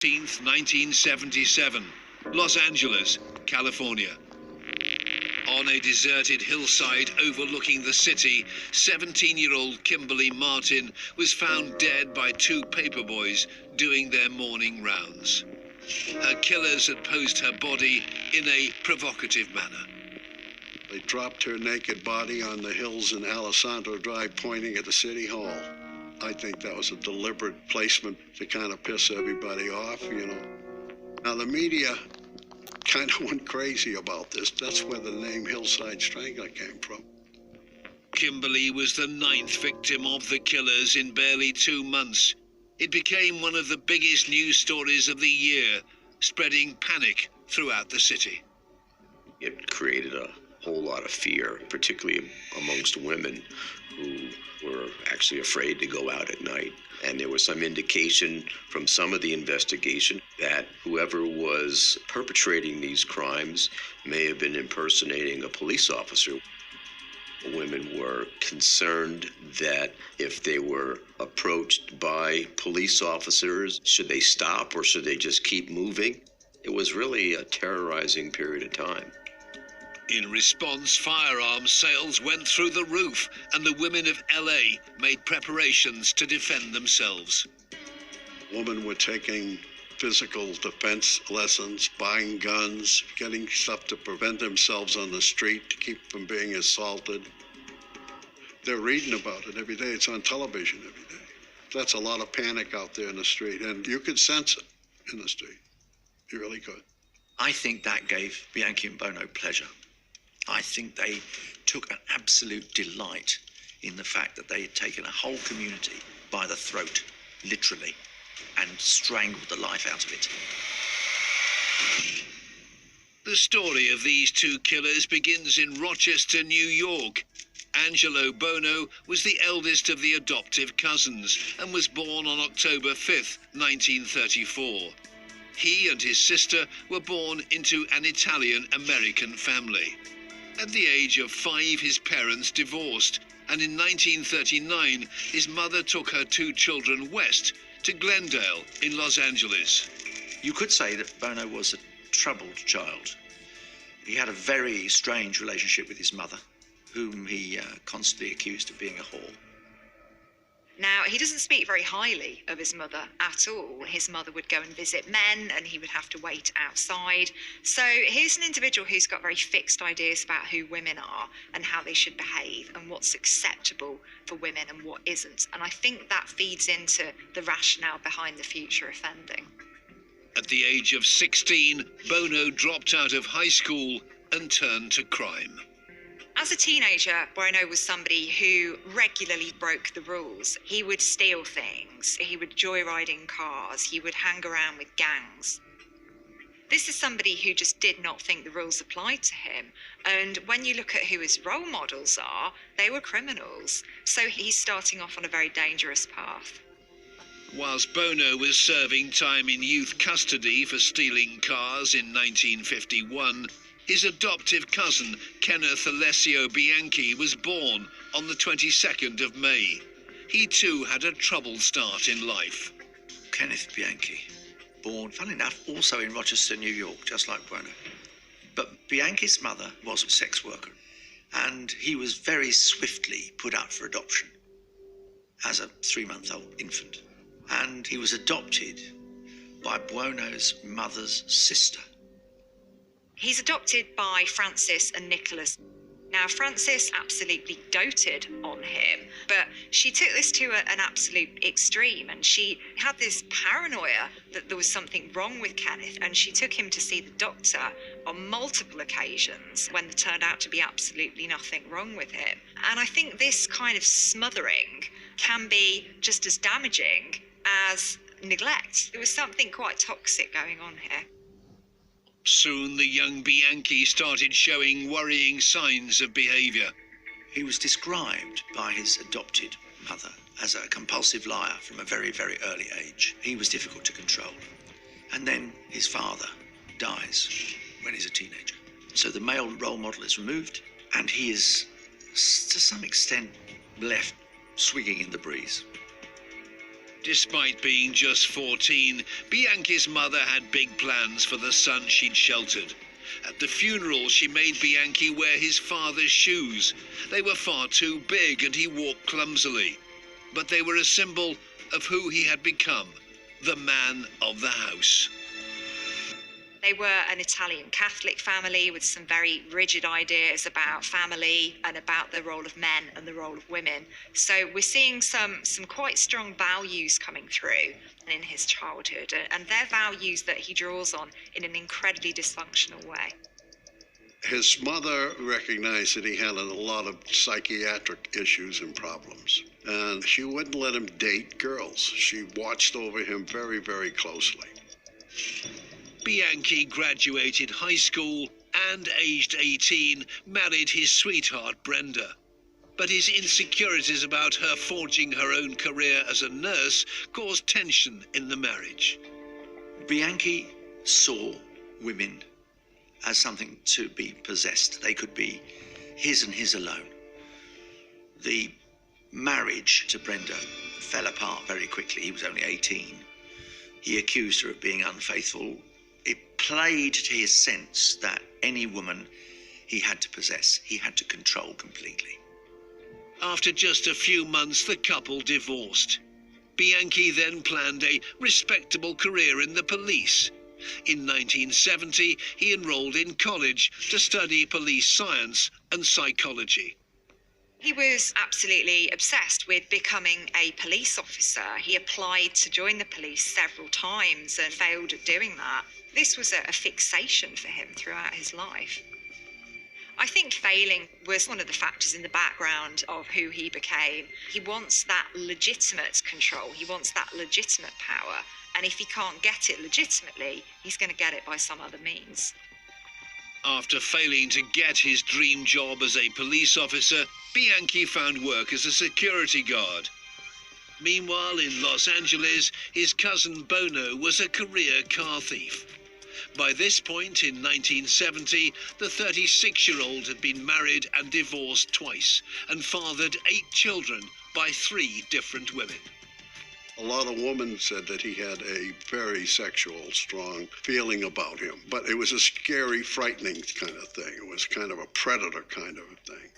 18th, 1977, Los Angeles, California. On a deserted hillside overlooking the city, 17-year-old Kimberly Martin was found dead by two paperboys doing their morning rounds. Her killers had posed her body in a provocative manner. They dropped her naked body on the hills in Alessandro Drive, pointing at the city hall. I think that was a deliberate placement to kind of piss everybody off, you know. Now, the media kind of went crazy about this. That's where the name Hillside Strangler came from. Kimberly was the 9th victim of the killers in barely 2 months. It became one of the biggest news stories of the year, spreading panic throughout the city. It created a whole lot of fear, particularly amongst women who were actually afraid to go out at night. And there was some indication from some of the investigation that whoever was perpetrating these crimes may have been impersonating a police officer. Women were concerned that if they were approached by police officers, should they stop or should they just keep moving? It was really a terrorizing period of time. In response, firearms sales went through the roof, and the women of LA made preparations to defend themselves. Women were taking physical defense lessons, buying guns, getting stuff to prevent themselves on the street, to keep from being assaulted. They're reading about it every day. It's on television every day. That's a lot of panic out there in the street, and you could sense it in the street. You really could. I think that gave Bianchi and Bono pleasure. I think they took an absolute delight in the fact that they had taken a whole community by the throat, literally, and strangled the life out of it. The story of these two killers begins in Rochester, New York. Angelo Bono was the eldest of the adoptive cousins and was born on October 5th, 1934. He and his sister were born into an Italian-American family. At the age of 5, his parents divorced, and in 1939, his mother took her 2 children west to Glendale in Los Angeles. You could say that Bono was a troubled child. He had a very strange relationship with his mother, whom he constantly accused of being a whore. Now, he doesn't speak very highly of his mother at all. His mother would go and visit men and he would have to wait outside. So here's an individual who's got very fixed ideas about who women are and how they should behave and what's acceptable for women and what isn't. And I think that feeds into the rationale behind the future offending. At the age of 16, Bono dropped out of high school and turned to crime. As a teenager, Bono was somebody who regularly broke the rules. He would steal things, he would joyride in cars, he would hang around with gangs. This is somebody who just did not think the rules applied to him. And when you look at who his role models are, they were criminals. So he's starting off on a very dangerous path. Whilst Bono was serving time in youth custody for stealing cars in 1951, his adoptive cousin, Kenneth Alessio Bianchi, was born on the 22nd of May. He too had a troubled start in life. Kenneth Bianchi, born, funnily enough, also in Rochester, New York, just like Bono. But Bianchi's mother was a sex worker, and he was very swiftly put up for adoption as a 3-month-old infant. And he was adopted by Bono's mother's sister. He's adopted by Frances and Nicholas. Now, Frances absolutely doted on him, but she took this to an absolute extreme, and she had this paranoia that there was something wrong with Kenneth, and she took him to see the doctor on multiple occasions when there turned out to be absolutely nothing wrong with him. And I think this kind of smothering can be just as damaging as neglect. There was something quite toxic going on here. Soon the young Bianchi started showing worrying signs of behaviour. He was described by his adopted mother as a compulsive liar from a very, very early age. He was difficult to control. And then his father dies when he's a teenager. So the male role model is removed, and he is, to some extent, left swinging in the breeze. Despite being just 14, Bianchi's mother had big plans for the son she'd sheltered. At the funeral, she made Bianchi wear his father's shoes. They were far too big and he walked clumsily. But they were a symbol of who he had become, the man of the house. They were an Italian Catholic family with some very rigid ideas about family and about the role of men and the role of women. So we're seeing some quite strong values coming through in his childhood, and they're values that he draws on in an incredibly dysfunctional way. His mother recognized that he had a lot of psychiatric issues and problems, and she wouldn't let him date girls. She watched over him very, very closely. Bianchi graduated high school and, aged 18, married his sweetheart Brenda. But his insecurities about her forging her own career as a nurse caused tension in the marriage. Bianchi saw women as something to be possessed. They could be his and his alone. The marriage to Brenda fell apart very quickly. He was only 18. He accused her of being unfaithful. It played to his sense that any woman he had to possess, he had to control completely. After just a few months, the couple divorced. Bianchi then planned a respectable career in the police. In 1970, he enrolled in college to study police science and psychology. He was absolutely obsessed with becoming a police officer. He applied to join the police several times and failed at doing that. This was a fixation for him throughout his life. I think failing was one of the factors in the background of who he became. He wants that legitimate control. He wants that legitimate power. And if he can't get it legitimately, he's going to get it by some other means. After failing to get his dream job as a police officer, Bianchi found work as a security guard. Meanwhile, in Los Angeles, his cousin Bono was a career car thief. By this point in 1970, the 36-year-old had been married and divorced twice and fathered 8 children by 3 different women. A lot of women said that he had a very sexual, strong feeling about him, but it was a scary, frightening kind of thing. It was kind of a predator kind of a thing.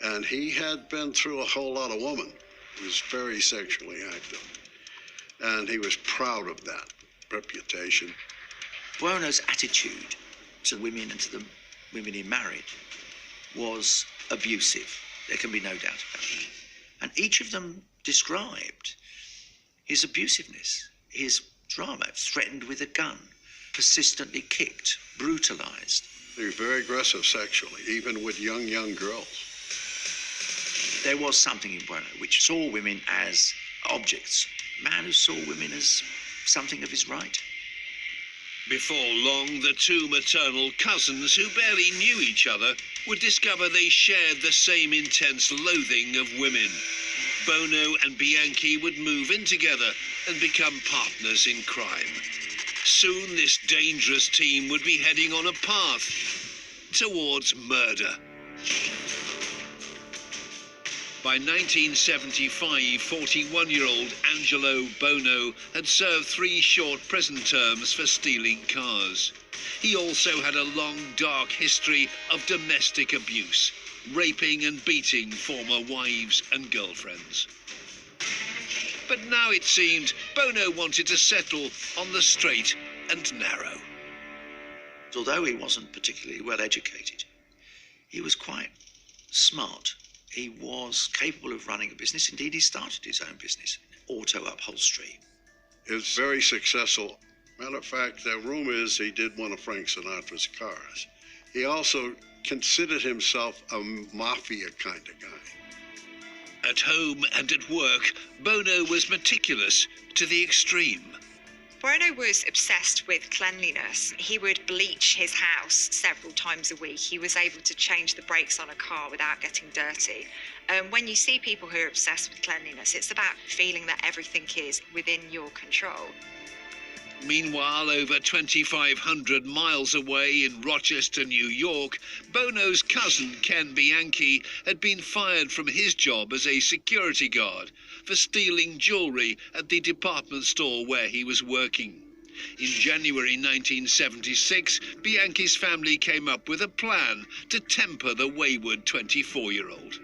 And he had been through a whole lot of women. He was very sexually active, and he was proud of that reputation. Buono's attitude to women and to the women he married was abusive. There can be no doubt about that. And each of them described his abusiveness, his drama, threatened with a gun, persistently kicked, brutalized. He was very aggressive sexually, even with young girls. There was something in Buono which saw women as objects, a man who saw women as something of his right. Before long, the 2 maternal cousins who barely knew each other would discover they shared the same intense loathing of women. Bono and Bianchi would move in together and become partners in crime. Soon, this dangerous team would be heading on a path towards murder. By 1975, 41-year-old Angelo Bono had served 3 short prison terms for stealing cars. He also had a long, dark history of domestic abuse, raping and beating former wives and girlfriends. But now it seemed Bono wanted to settle on the straight and narrow. Although he wasn't particularly well educated, he was quite smart. He was capable of running a business. Indeed, he started his own business, auto upholstery. It was very successful. Matter of fact, the rumor is he did one of Frank Sinatra's cars. He also considered himself a mafia kind of guy. At home and at work, Bono was meticulous to the extreme. Buono was obsessed with cleanliness. He would bleach his house several times a week. He was able to change the brakes on a car without getting dirty. When you see people who are obsessed with cleanliness, it's about feeling that everything is within your control. Meanwhile, over 2,500 miles away in Rochester, New York, Bono's cousin, Ken Bianchi, had been fired from his job as a security guard for stealing jewelry at the department store where he was working. In January 1976, Bianchi's family came up with a plan to temper the wayward 24-year-old.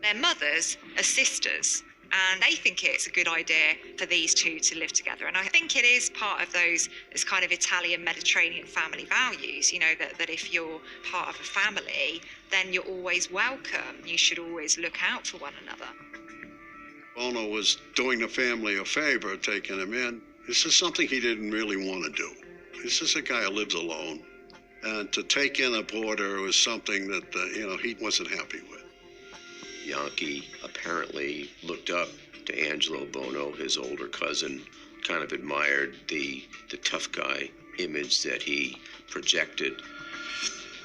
Their mothers are sisters, and they think it's a good idea for these two to live together. And I think it is part of those kind of Italian Mediterranean family values, you know, that if you're part of a family, then you're always welcome. You should always look out for one another. Bono was doing the family a favor, taking him in. This is something he didn't really want to do. This is a guy who lives alone. And to take in a boarder was something that, he wasn't happy with. Bianchi apparently looked up to Angelo Bono, his older cousin, kind of admired the tough guy image that he projected.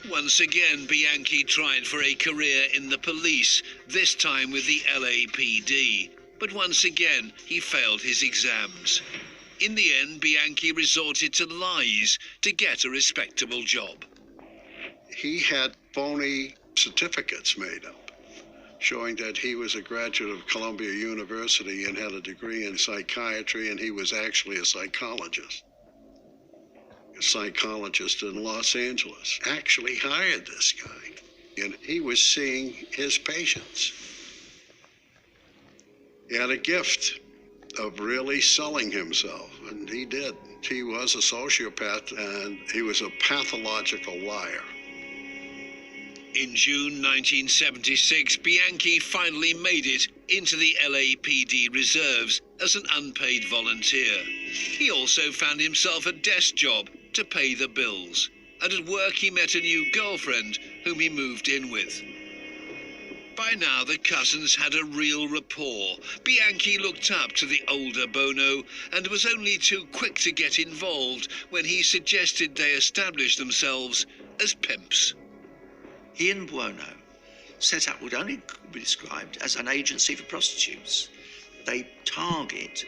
Once again, Bianchi tried for a career in the police, this time with the LAPD. But once again, he failed his exams. In the end, Bianchi resorted to lies to get a respectable job. He had phony certificates made up, showing that he was a graduate of Columbia University and had a degree in psychiatry, and he was actually a psychologist. A psychologist in Los Angeles actually hired this guy, and he was seeing his patients. He had a gift of really selling himself, and he did. He was a sociopath, and he was a pathological liar. In June 1976, Bianchi finally made it into the LAPD reserves as an unpaid volunteer. He also found himself a desk job to pay the bills, and at work he met a new girlfriend whom he moved in with. By now, the cousins had a real rapport. Bianchi looked up to the older Bono and was only too quick to get involved when he suggested they establish themselves as pimps. He and Buono set up what only could be described as an agency for prostitutes. They target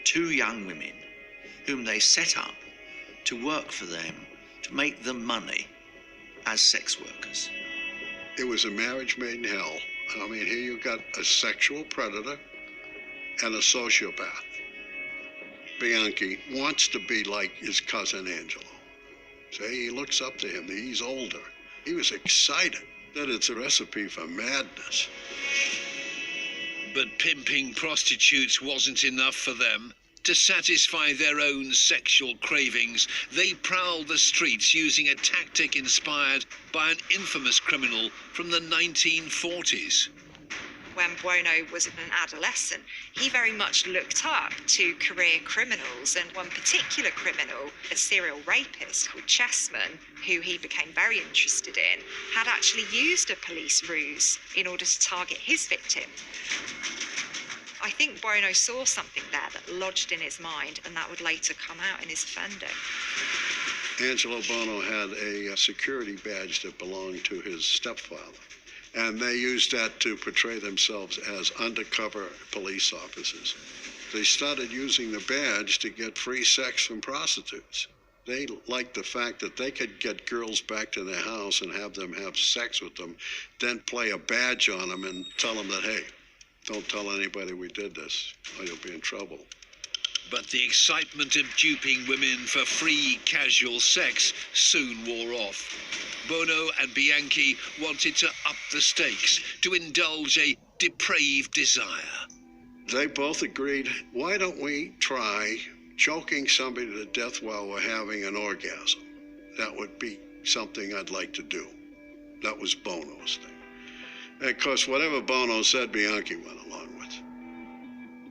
two young women whom they set up to work for them, to make them money as sex workers. It was a marriage made in hell. I mean, here you've got a sexual predator and a sociopath. Bianchi wants to be like his cousin Angelo. See, he looks up to him. He's older. He was excited that it's a recipe for madness. But pimping prostitutes wasn't enough for them. To satisfy their own sexual cravings, they prowled the streets using a tactic inspired by an infamous criminal from the 1940s. When Buono was an adolescent, he very much looked up to career criminals, and one particular criminal, a serial rapist called Chessman, who he became very interested in, had actually used a police ruse in order to target his victim. I think Buono saw something there that lodged in his mind, and that would later come out in his offending. Angelo Bono had a security badge that belonged to his stepfather, and they used that to portray themselves as undercover police officers. They started using the badge to get free sex from prostitutes. They liked the fact that they could get girls back to their house and have them have sex with them, then play a badge on them and tell them that, hey, don't tell anybody we did this, or you'll be in trouble. But the excitement of duping women for free casual sex soon wore off. Bono and Bianchi wanted to up the stakes, to indulge a depraved desire. They both agreed, why don't we try choking somebody to death while we're having an orgasm? That would be something I'd like to do. That was Bono's thing. And of course, whatever Bono said, Bianchi went along with.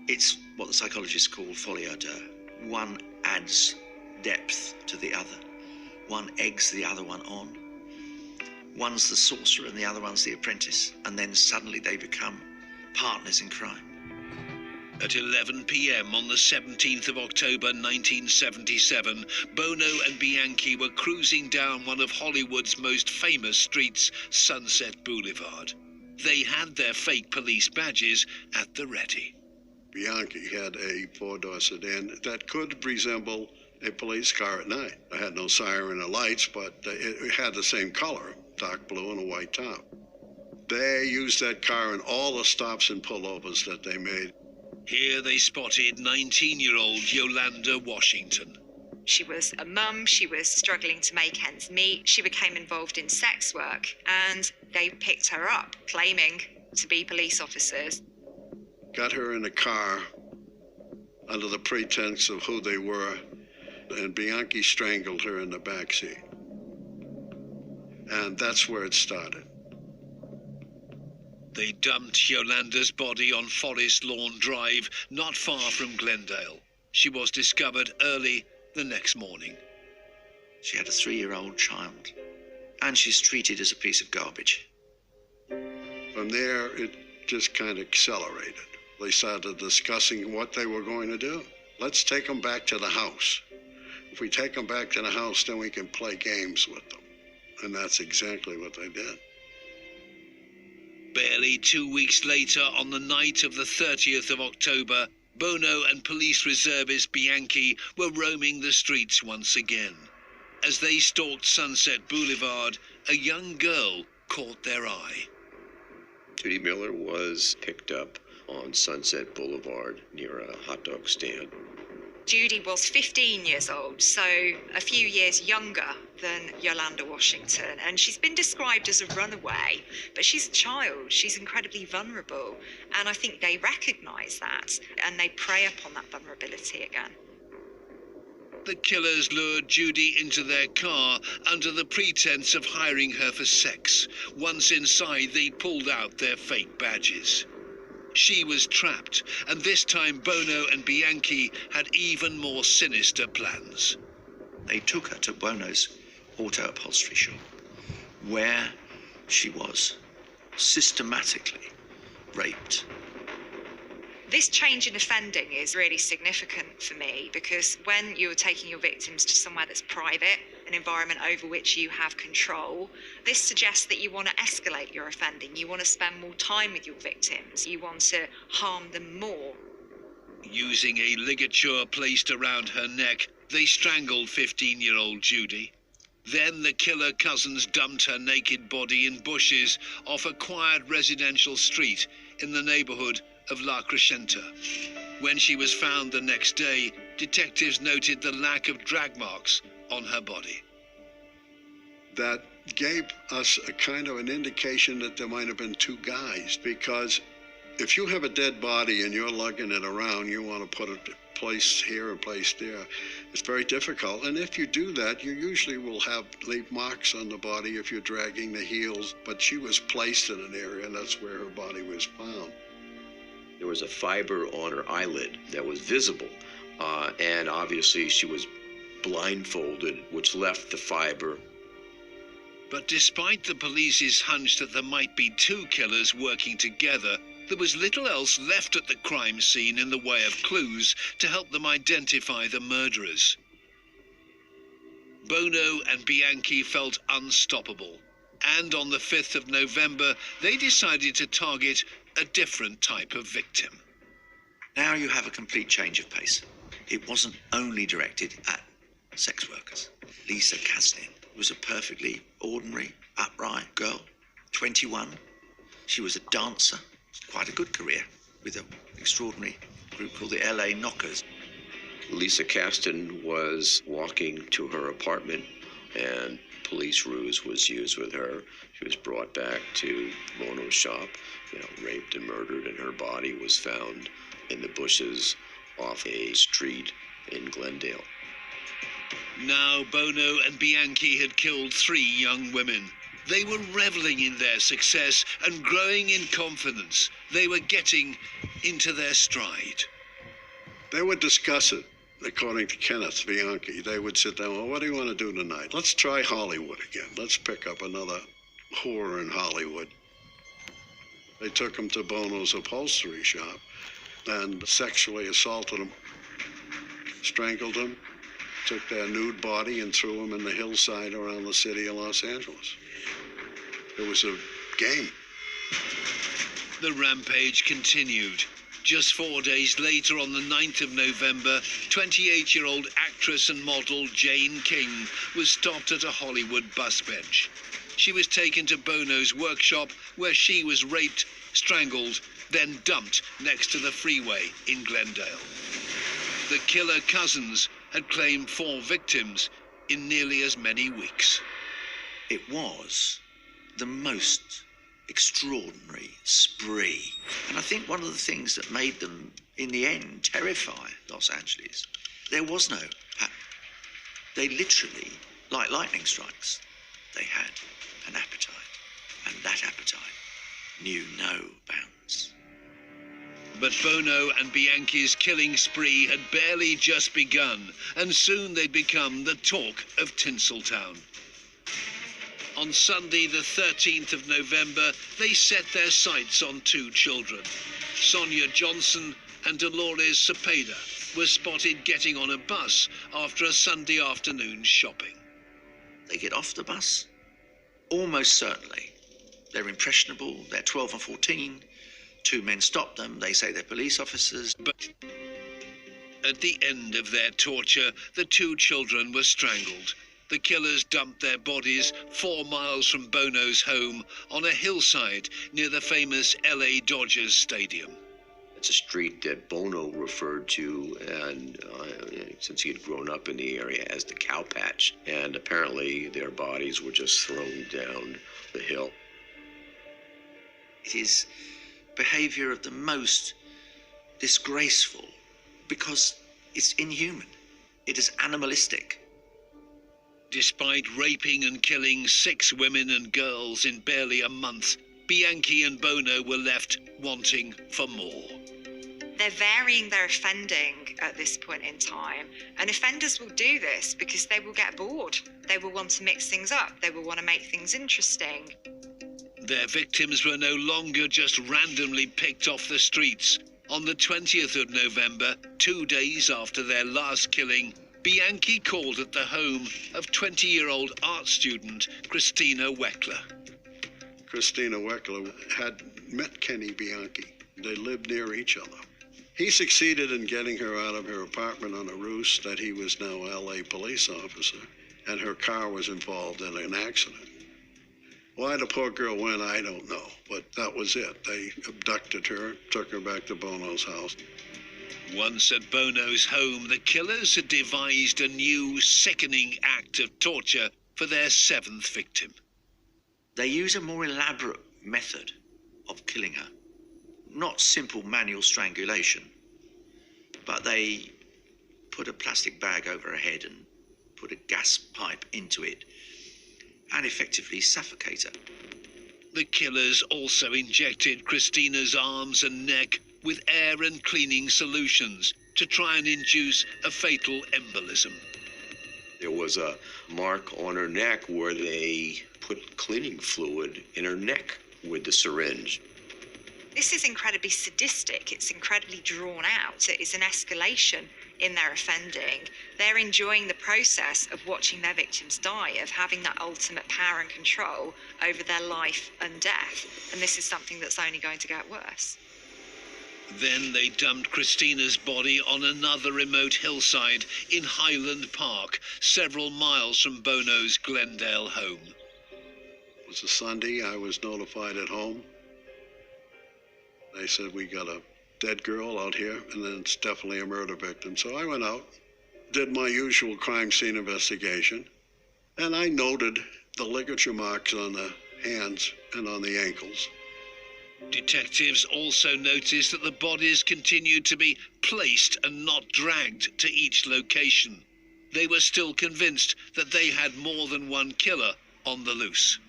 It's what the psychologists call folie à deux. One adds depth to the other. One eggs the other one on. One's the sorcerer and the other one's the apprentice. And then suddenly they become partners in crime. At 11 p.m. on the 17th of October 1977, Bono and Bianchi were cruising down one of Hollywood's most famous streets, Sunset Boulevard. They had their fake police badges at the ready. Bianchi had a four-door sedan that could resemble a police car at night. It had no siren or lights, but it had the same color, dark blue and a white top. They used that car in all the stops and pullovers that they made. Here they spotted 19-year-old Yolanda Washington. She was a mum, she was struggling to make ends meet, she became involved in sex work, and they picked her up, claiming to be police officers. Got her in a car under the pretense of who they were, and Bianchi strangled her in the backseat. And that's where it started. They dumped Yolanda's body on Forest Lawn Drive, not far from Glendale. She was discovered early the next morning. She had a 3-year-old child, and she's treated as a piece of garbage. From there, it just kind of accelerated. They started discussing what they were going to do. Let's take them back to the house. If we take them back to the house, then we can play games with them. And that's exactly what they did. Barely 2 weeks later, on the night of the 30th of October, Bono and police reservist Bianchi were roaming the streets once again. As they stalked Sunset Boulevard, a young girl caught their eye. Judy Miller was picked up on Sunset Boulevard near a hot dog stand. Judy was 15 years old, so a few years younger than Yolanda Washington, and she's been described as a runaway, but she's a child, she's incredibly vulnerable, and I think they recognise that, and they prey upon that vulnerability again. The killers lured Judy into their car under the pretense of hiring her for sex. Once inside, they pulled out their fake badges. She was trapped, and this time Bono and Bianchi had even more sinister plans. They took her to Bono's auto upholstery shop, where she was systematically raped. This change in offending is really significant for me, because when you're taking your victims to somewhere that's private, an environment over which you have control, this suggests that you want to escalate your offending. You want to spend more time with your victims. You want to harm them more. Using a ligature placed around her neck, they strangled 15-year-old Judy. Then the killer cousins dumped her naked body in bushes off a quiet residential street in the neighborhood of La Crescenta. When she was found the next day, detectives noted the lack of drag marks on her body. That gave us a kind of an indication that there might have been two guys, because if you have a dead body and you're lugging it around, you want to put it place here and place there. It's very difficult, and if you do that, you usually will leave marks on the body if you're dragging the heels, but she was placed in an area, and that's where her body was found. There was a fiber on her eyelid that was visible, and obviously she was blindfolded, which left the fiber. But despite the police's hunch that there might be two killers working together, there was little else left at the crime scene in the way of clues to help them identify the murderers. Bono and Bianchi felt unstoppable, and on the 5th of November, they decided to target a different type of victim. Now you have a complete change of pace. It wasn't only directed at sex workers. Lisa Kasdan was a perfectly ordinary, upright girl, 21. She was a dancer, quite a good career, with an extraordinary group called the LA Knockers. Lisa Kasdan was walking to her apartment, and police ruse was used with her. She was brought back to Bono's shop, raped and murdered, and her body was found in the bushes off a street in Glendale. Now Bono and Bianchi had killed 3 young women. They were reveling in their success and growing in confidence. They were getting into their stride. They would discuss it, according to Kenneth Bianchi. They would sit down, well, what do you want to do tonight? Let's try Hollywood again. Let's pick up another whore in Hollywood. They took him to Bono's upholstery shop and sexually assaulted him, strangled him, took their nude body and threw him in the hillside around the city of Los Angeles. It was a game. The rampage continued. Just 4 days later, on the 9th of November, 28-year-old actor actress and model Jane King was stopped at a Hollywood bus bench. She was taken to Bono's workshop, where she was raped, strangled, then dumped next to the freeway in Glendale. The killer cousins had claimed 4 victims in nearly as many weeks. It was the most extraordinary spree. And I think one of the things that made them, in the end, terrify Los Angeles, there was no pattern. They literally, like lightning strikes, they had an appetite. And that appetite knew no bounds. But Bono and Bianchi's killing spree had barely just begun, and soon they'd become the talk of Tinseltown. On Sunday, the 13th of November, they set their sights on 2 children. Sonia Johnson and Dolores Cepeda were spotted getting on a bus after a Sunday afternoon shopping. They get off the bus, almost certainly. They're impressionable, they're 12 and 14. 2 men stop them, they say they're police officers. But at the end of their torture, the 2 children were strangled. The killers dumped their bodies 4 miles from Bono's home on a hillside near the famous LA Dodgers Stadium. It's a street that Bono referred to, and since he had grown up in the area, as the Cow Patch. And apparently their bodies were just thrown down the hill. It is behavior of the most disgraceful because it's inhuman. It is animalistic. Despite raping and killing 6 women and girls in barely a month, Bianchi and Bono were left wanting for more. They're varying their offending at this point in time, and offenders will do this because they will get bored. They will want to mix things up. They will want to make things interesting. Their victims were no longer just randomly picked off the streets. On the 20th of November, 2 days after their last killing, Bianchi called at the home of 20-year-old art student Christina Weckler. Christina Weckler had met Kenny Bianchi. They lived near each other. He succeeded in getting her out of her apartment on a ruse that he was now an LA police officer, and her car was involved in an accident. Why the poor girl went, I don't know, but that was it. They abducted her, took her back to Bono's house. Once at Bono's home, the killers had devised a new, sickening act of torture for their 7th victim. They use a more elaborate method of killing her. Not simple manual strangulation, but they put a plastic bag over her head and put a gas pipe into it and effectively suffocate her. The killers also injected Christina's arms and neck with air and cleaning solutions to try and induce a fatal embolism. There was a mark on her neck where they put cleaning fluid in her neck with the syringe. This is incredibly sadistic. It's incredibly drawn out. It is an escalation in their offending. They're enjoying the process of watching their victims die, of having that ultimate power and control over their life and death. And this is something that's only going to get worse. Then they dumped Christina's body on another remote hillside in Highland Park, several miles from Bono's Glendale home. It was a Sunday. I was notified at home. They said, we got a dead girl out here, and then it's definitely a murder victim. So I went out, did my usual crime scene investigation, and I noted the ligature marks on the hands and on the ankles. Detectives also noticed that the bodies continued to be placed and not dragged to each location. They were still convinced that they had more than one killer on the loose.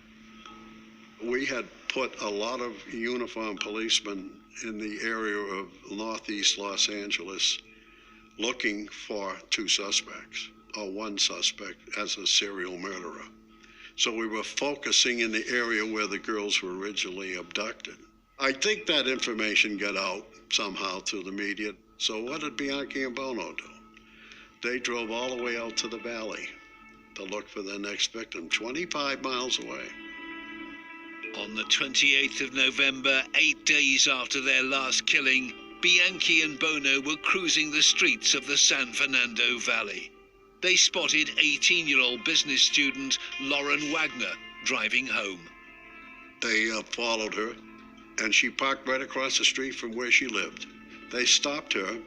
We had put a lot of uniformed policemen in the area of northeast Los Angeles looking for 2 suspects, or 1 suspect as a serial murderer. So we were focusing in the area where the girls were originally abducted. I think that information got out somehow through the media. So what did Bianchi and Bono do? They drove all the way out to the valley to look for their next victim, 25 miles away. On the 28th of November, 8 days after their last killing, Bianchi and Bono were cruising the streets of the San Fernando Valley. they spotted 18-year-old business student Lauren Wagner driving home. They followed her, and she parked right across the street from where she lived. They stopped her,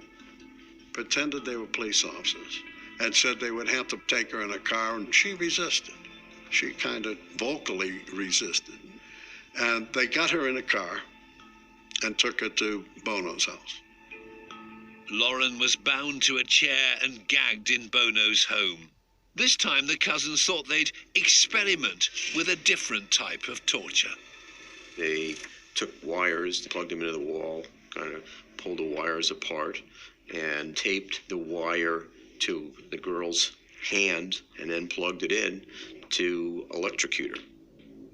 pretended they were police officers, and said they would have to take her in a car, and she resisted. She kind of vocally resisted. And they got her in a car and took her to Bono's house. Lauren was bound to a chair and gagged in Bono's home. This time the cousins thought they'd experiment with a different type of torture. They took wires, plugged them into the wall, kind of pulled the wires apart, and taped the wire to the girl's hand and then plugged it in to electrocute her.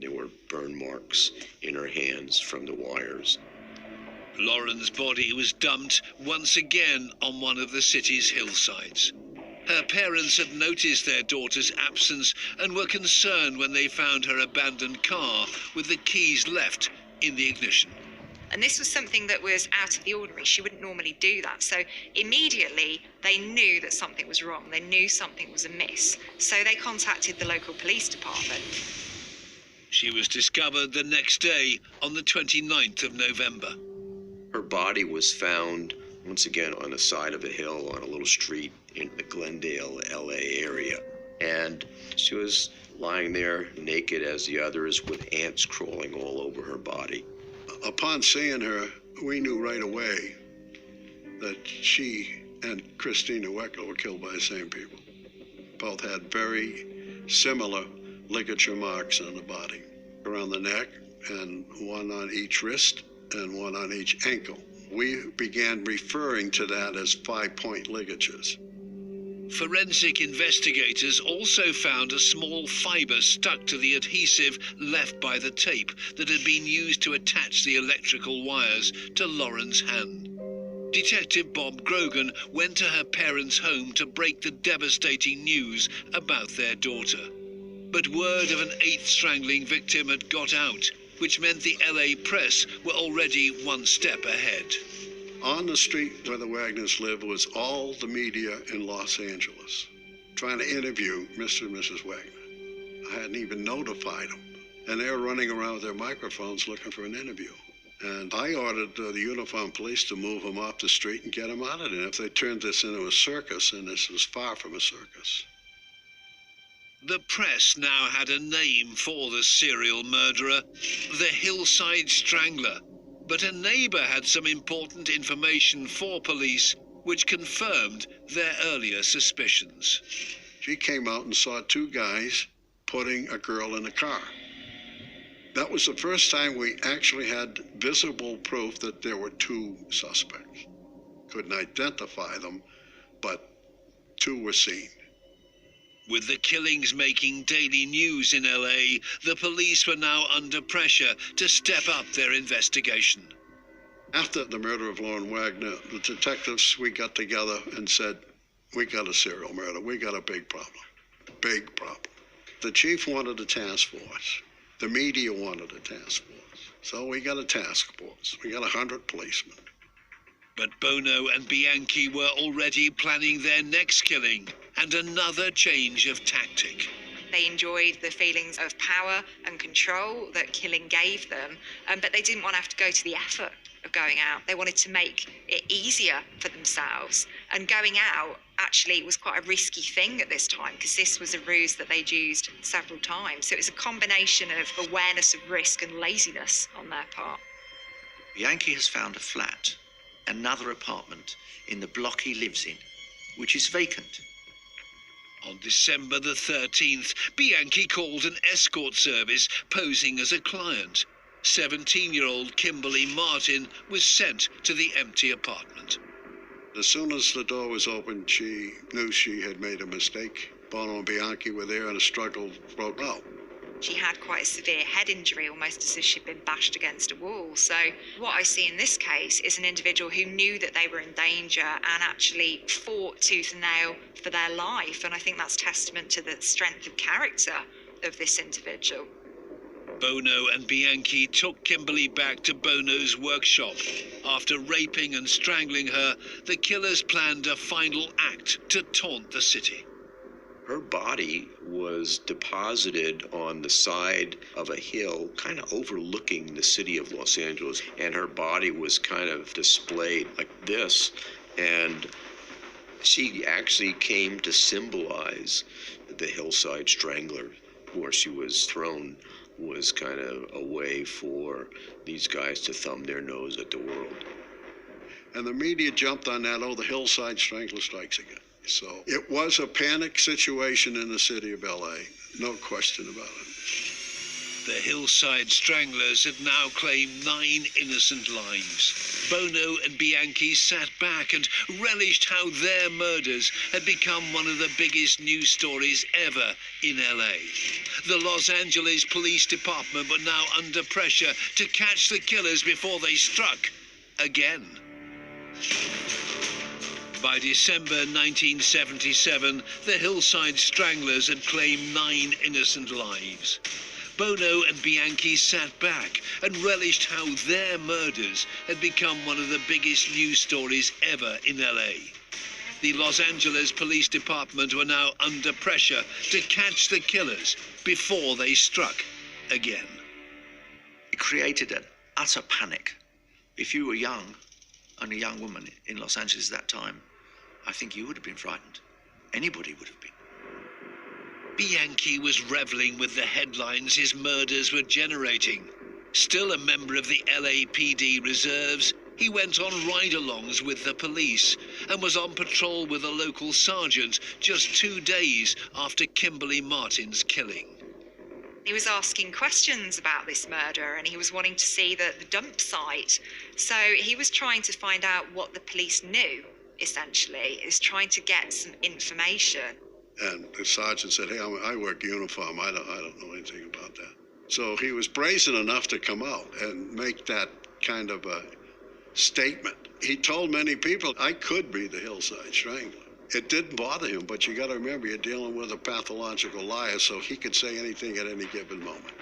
There were burn marks in her hands from the wires. Lauren's body was dumped once again on one of the city's hillsides. Her parents had noticed their daughter's absence and were concerned when they found her abandoned car with the keys left in the ignition. And this was something that was out of the ordinary. She wouldn't normally do that. So immediately they knew that something was wrong. They knew something was amiss. So they contacted the local police department. She was discovered the next day on the 29th of November. Her body was found once again on the side of a hill on a little street in the Glendale, LA area. And she was lying there naked as the others with ants crawling all over her body. Upon seeing her, we knew right away that she and Christina Weckler were killed by the same people. Both had very similar ligature marks on the body, around the neck, and one on each wrist and one on each ankle. We began referring to that as 5-point ligatures. Forensic investigators also found a small fibre stuck to the adhesive left by the tape that had been used to attach the electrical wires to Lauren's hand. Detective Bob Grogan went to her parents' home to break the devastating news about their daughter. But word of an 8th strangling victim had got out, which meant the LA press were already one step ahead. On the street where the Wagners lived was all the media in Los Angeles, trying to interview Mr. and Mrs. Wagner. I hadn't even notified them, and they were running around with their microphones looking for an interview. And I ordered the uniformed police to move them off the street and get them out of there. If they turned this into a circus, and this was far from a circus. The press now had a name for the serial murderer, the Hillside Strangler. But a neighbour had some important information for police which confirmed their earlier suspicions. She came out and saw 2 guys putting a girl in a car. That was the first time we actually had visible proof that there were 2 suspects. Couldn't identify them, but 2 were seen. With the killings making daily news in LA, the police were now under pressure to step up their investigation. After the murder of Lauren Wagner, the detectives, we got together and said, we got a serial murder. We got a big problem. Big problem. The chief wanted a task force. The media wanted a task force. So we got a task force. We got 100 policemen. But Bono and Bianchi were already planning their next killing and another change of tactic. They enjoyed the feelings of power and control that killing gave them, but they didn't want to have to go to the effort of going out. They wanted to make it easier for themselves. And going out actually was quite a risky thing at this time because this was a ruse that they'd used several times. So it was a combination of awareness of risk and laziness on their part. Bianchi has found a flat, another apartment in the block he lives in, which is vacant. On December the 13th, Bianchi called an escort service posing as a client. 17-year-old Kimberly Martin was sent to the empty apartment. As soon as the door was opened, she knew she had made a mistake. Bono and Bianchi were there and a struggle broke out. She had quite a severe head injury, almost as if she'd been bashed against a wall. So what I see in this case is an individual who knew that they were in danger and actually fought tooth and nail for their life. And I think that's testament to the strength of character of this individual. Bono and Bianchi took Kimberly back to Bono's workshop. After raping and strangling her, the killers planned a final act to taunt the city. Her body was deposited on the side of a hill, kind of overlooking the city of Los Angeles, and her body was kind of displayed like this. And she actually came to symbolize the Hillside Strangler, where she was thrown, was kind of a way for these guys to thumb their nose at the world. And the media jumped on that, oh, the Hillside Strangler strikes again. So it was a panic situation in the city of LA, no question about it. The Hillside Stranglers had now claimed 9 innocent lives. Bono and Bianchi sat back and relished how their murders had become one of the biggest news stories ever in LA. The Los Angeles Police Department were now under pressure to catch the killers before they struck again. By December 1977, the Hillside Stranglers had claimed 9 innocent lives. Bono and Bianchi sat back and relished how their murders had become one of the biggest news stories ever in LA. The Los Angeles Police Department were now under pressure to catch the killers before they struck again. It created an utter panic. If you were young and a young woman in Los Angeles at that time, I think you would have been frightened. Anybody would have been. Bianchi was reveling with the headlines his murders were generating. Still a member of the LAPD reserves, he went on ride-alongs with the police and was on patrol with a local sergeant just 2 days after Kimberly Martin's killing. He was asking questions about this murder and he was wanting to see the dump site. So he was trying to find out what the police knew, essentially. He was trying to get some information. And the sergeant said, hey, I work uniform. I don't know anything about that. So he was brazen enough to come out and make that kind of a statement. He told many people, I could be the Hillside Strangler. It didn't bother him, but you got to remember, you're dealing with a pathological liar, so he could say anything at any given moment.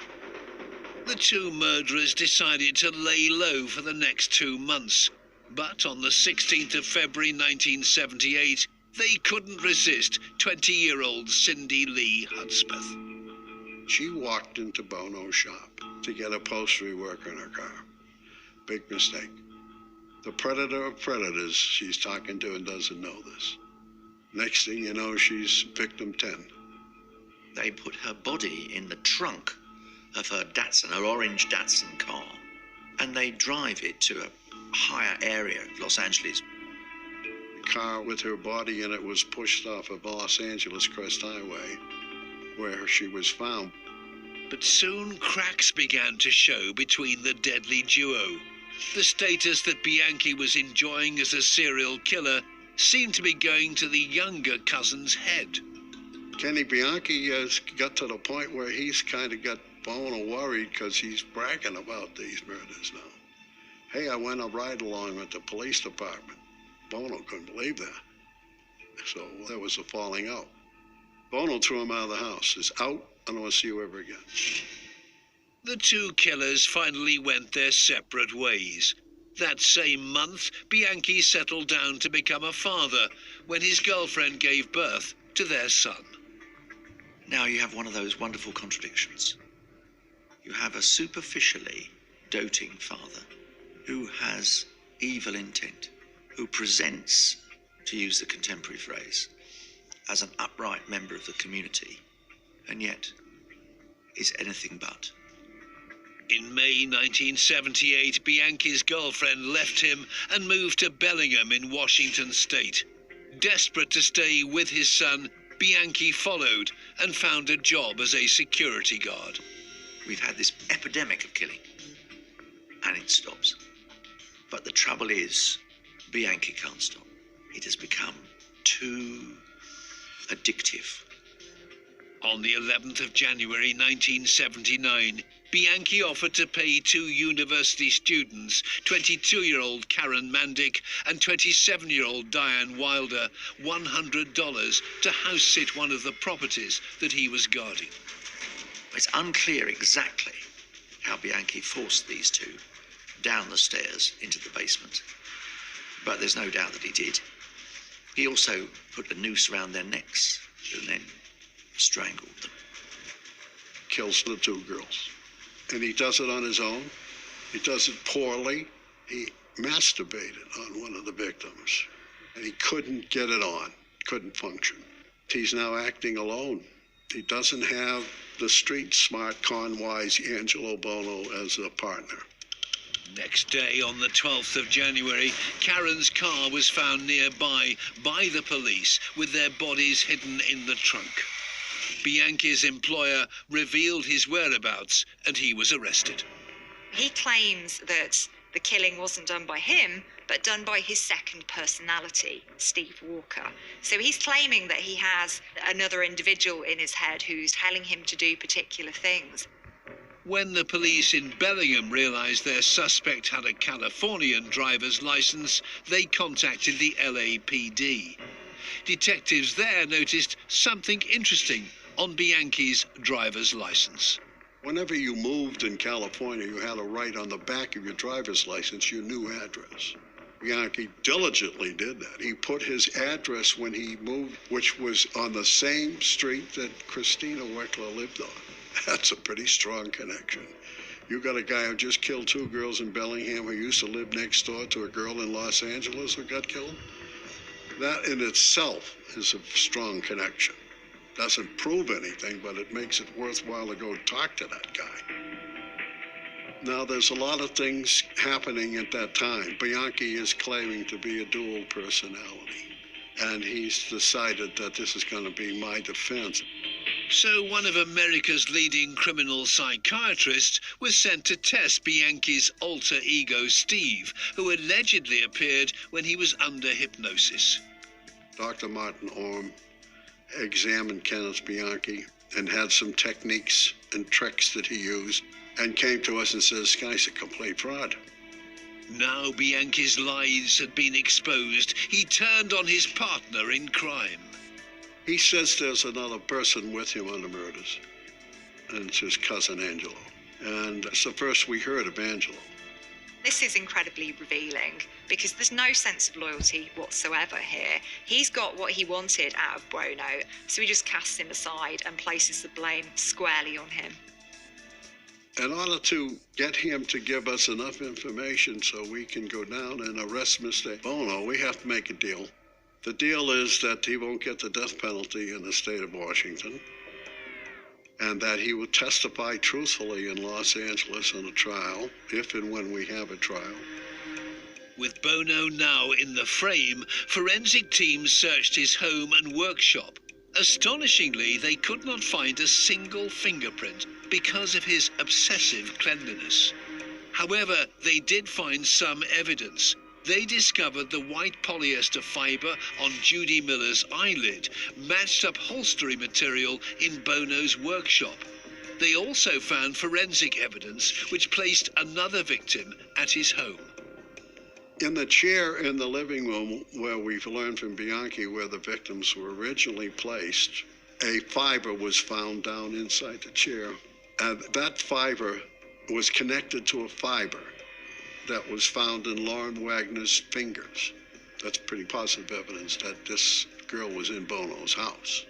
The two murderers decided to lay low for the next 2 months. But on the 16th of February 1978, they couldn't resist 20-year-old Cindy Lee Hudspeth. She walked into Bono's shop to get upholstery work in her car. Big mistake. The predator of predators she's talking to and doesn't know this. Next thing you know, she's victim 10. They put her body in the trunk of her Datsun, her orange Datsun car, and they drive it to a higher area of Los Angeles. The car with her body in it was pushed off of Los Angeles Crest Highway, where she was found. But soon cracks began to show between the deadly duo. The status that Bianchi was enjoying as a serial killer seemed to be going to the younger cousin's head. Kenny Bianchi got to the point where he's kind of got Bono worried because he's bragging about these murders now. Hey, I went a ride-along with the police department. Bono couldn't believe that. So there was a falling out. Bono threw him out of the house. It's out, I don't want to see you ever again. The two killers finally went their separate ways. That same month, Bianchi settled down to become a father when his girlfriend gave birth to their son. Now you have one of those wonderful contradictions. You have a superficially doting father who has evil intent, who presents, to use the contemporary phrase, as an upright member of the community, and yet is anything but. In May 1978, Bianchi's girlfriend left him and moved to Bellingham in Washington state. Desperate to stay with his son, Bianchi followed and found a job as a security guard. We've had this epidemic of killing, and it stops. But the trouble is, Bianchi can't stop. It has become too addictive. On the 11th of January 1979, Bianchi offered to pay 2 university students, 22-year-old Karen Mandic and 27-year-old Diane Wilder, $100 to house-sit one of the properties that he was guarding. It's unclear exactly how Bianchi forced these two down the stairs into the basement, but there's no doubt that he did. He also put a noose around their necks and then strangled them. Kills the two girls. And he does it on his own. He does it poorly. He masturbated on one of the victims, and he couldn't get it on, couldn't function. He's now acting alone. He doesn't have the street smart, con-wise Angelo Bono as a partner. Next day, on the 12th of January, Karen's car was found nearby by the police with their bodies hidden in the trunk. Bianchi's employer revealed his whereabouts and he was arrested. He claims that the killing wasn't done by him, but done by his second personality, Steve Walker. So he's claiming that he has another individual in his head who's telling him to do particular things. When the police in Bellingham realized their suspect had a Californian driver's license, they contacted the LAPD. Detectives there noticed something interesting on Bianchi's driver's license. Whenever you moved in California, you had to write on the back of your driver's license your new address. Bianchi diligently did that. He put his address when he moved, which was on the same street that Christina Weckler lived on. That's a pretty strong connection. You got a guy who just killed two girls in Bellingham who used to live next door to a girl in Los Angeles who got killed. That in itself is a strong connection. Doesn't prove anything, but it makes it worthwhile to go talk to that guy. Now, there's a lot of things happening at that time. Bianchi is claiming to be a dual personality, and he's decided that this is going to be my defense. So one of America's leading criminal psychiatrists was sent to test Bianchi's alter ego, Steve, who allegedly appeared when he was under hypnosis. Dr. Martin Orm examined Kenneth Bianchi and had some techniques and tricks that he used and came to us and said, this guy's a complete fraud. Now Bianchi's lies had been exposed. He turned on his partner in crime. He says there's another person with him on the murders, and it's his cousin Angelo. And it's the first we heard of Angelo. This is incredibly revealing because there's no sense of loyalty whatsoever here. He's got what he wanted out of Buono, so he just casts him aside and places the blame squarely on him. In order to get him to give us enough information so we can go down and arrest Mr. Bono, we have to make a deal. The deal is that he won't get the death penalty in the state of Washington, and that he will testify truthfully in Los Angeles in a trial, if and when we have a trial. With Bono now in the frame, forensic teams searched his home and workshop. Astonishingly, they could not find a single fingerprint because of his obsessive cleanliness. However, they did find some evidence. They discovered the white polyester fiber on Judy Miller's eyelid matched upholstery material in Bono's workshop. They also found forensic evidence which placed another victim at his home. In the chair in the living room where we've learned from Bianchi where the victims were originally placed, a fiber was found down inside the chair. And that fiber was connected to a fiber that was found in Lauren Wagner's fingers. That's pretty positive evidence that this girl was in Bono's house.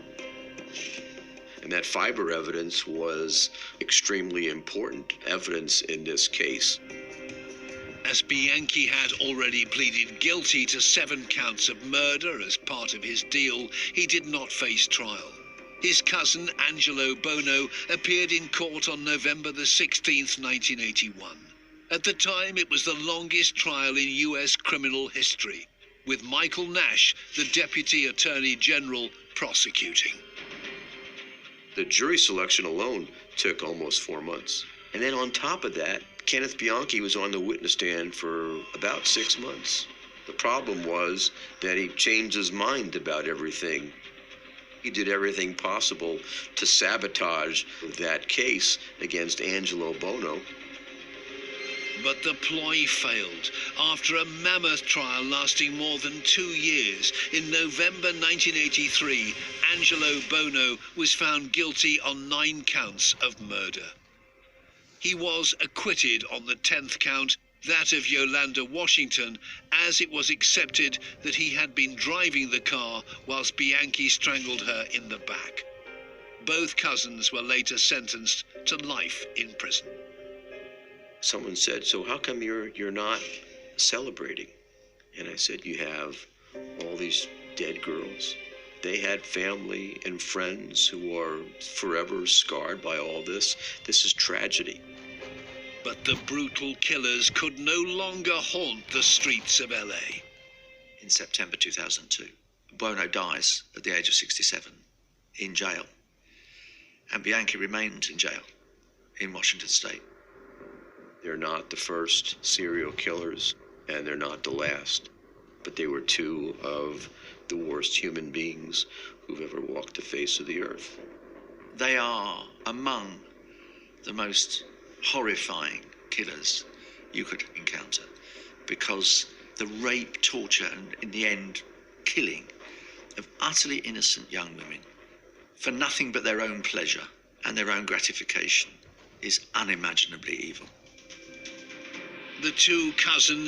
And that fiber evidence was extremely important evidence in this case. As Bianchi had already pleaded guilty to 7 counts of murder as part of his deal, he did not face trial. His cousin, Angelo Bono, appeared in court on November the 16th, 1981. At the time, it was the longest trial in U.S. criminal history, with Michael Nash, the Deputy Attorney General, prosecuting. The jury selection alone took almost 4 months. And then on top of that, Kenneth Bianchi was on the witness stand for about 6 months. The problem was that he changed his mind about everything. He did everything possible to sabotage that case against Angelo Bono. But the ploy failed. After a mammoth trial lasting more than 2 years, in November 1983, Angelo Bono was found guilty on 9 counts of murder. He was acquitted on the 10th count, that of Yolanda Washington, as it was accepted that he had been driving the car whilst Bianchi strangled her in the back. Both cousins were later sentenced to life in prison. Someone said, "So how come you're not celebrating?" And I said, "You have all these dead girls. They had family and friends who are forever scarred by all this. This is tragedy." But the brutal killers could no longer haunt the streets of LA. In September 2002, Buono dies at the age of 67 in jail. And Bianchi remained in jail in Washington State. They're not the first serial killers, and they're not the last. But they were two of the worst human beings who've ever walked the face of the earth. They are among the most horrifying killers you could encounter, because the rape, torture, and in the end, killing of utterly innocent young women for nothing but their own pleasure and their own gratification is unimaginably evil. The two cousins